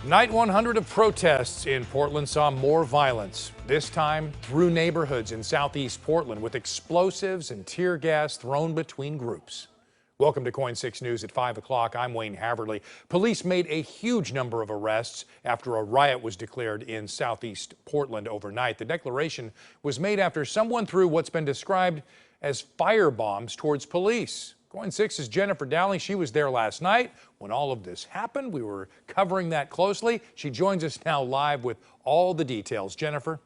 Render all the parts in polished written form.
Night 100 of protests in Portland saw more violence, this time through neighborhoods in southeast Portland with explosives and tear gas thrown between groups. Welcome to KOIN 6 News at 5 o'clock. I'm Wayne Haverly. Police made a huge number of arrests after a riot was declared in southeast Portland overnight. The declaration was made after someone threw what's been described as firebombs towards police. KOIN 6's Jennifer Dowling. She was there last night when all of this happened. We were covering that closely. She joins us now live with all the details. Jennifer.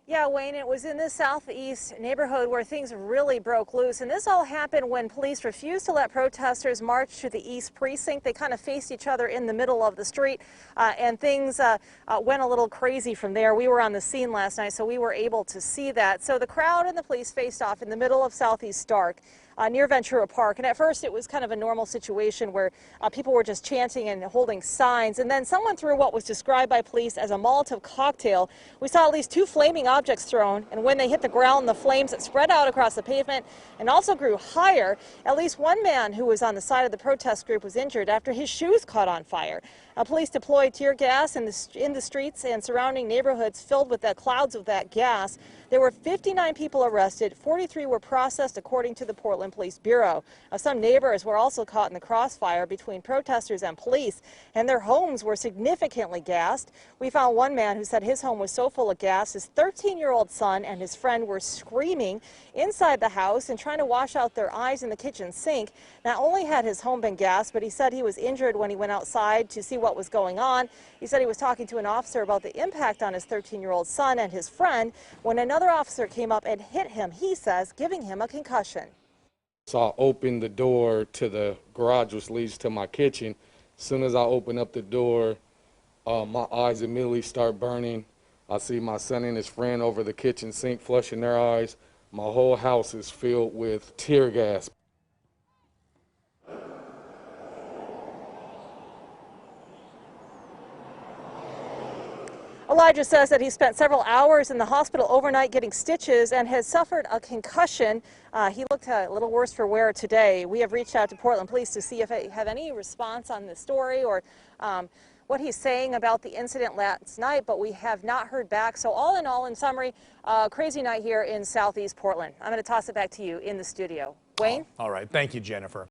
Yeah, Wayne, it was in this southeast neighborhood where things really broke loose. And this all happened when police refused to let protesters march to the East Precinct. They kind of faced each other in the middle of the street, and things went a little crazy from there. We were on the scene last night, so we were able to see that. So the crowd and the police faced off in the middle of Southeast Stark. Near Ventura Park. And at first it was kind of a normal situation where people were just chanting and holding signs. And then someone threw what was described by police as a Molotov cocktail. We saw at least 2 flaming objects thrown. And when they hit the ground, the flames spread out across the pavement and also grew higher. At least one man who was on the side of the protest group was injured after his shoes caught on fire. Police deployed tear gas in the streets and surrounding neighborhoods filled with clouds of that gas. There were 59 people arrested. 43 were processed, according to the Portland Police Bureau. Some neighbors were also caught in the crossfire between protesters and police, and their homes were significantly gassed. We found one man who said his home was so full of gas, his 13-year-old son and his friend were screaming inside the house and trying to wash out their eyes in the kitchen sink. Not only had his home been gassed, but he said he was injured when he went outside to see what was going on. He said he was talking to an officer about the impact on his 13-year-old son and his friend when another officer came up and hit him, he says, giving him a concussion. So I opened the door to the garage, which leads to my kitchen. As soon as I open up the door, my eyes immediately start burning. I see my son and his friend over the kitchen sink flushing their eyes. My whole house is filled with tear gas. Elijah says that he spent several hours in the hospital overnight getting stitches and has suffered a concussion. He looked a little worse for wear today. We have reached out to Portland Police to see if they have any response on this story or what he's saying about the incident last night, but we have not heard back. So all in summary, crazy night here in southeast Portland. I'm going to toss it back to you in the studio. Wayne? All right. Thank you, Jennifer.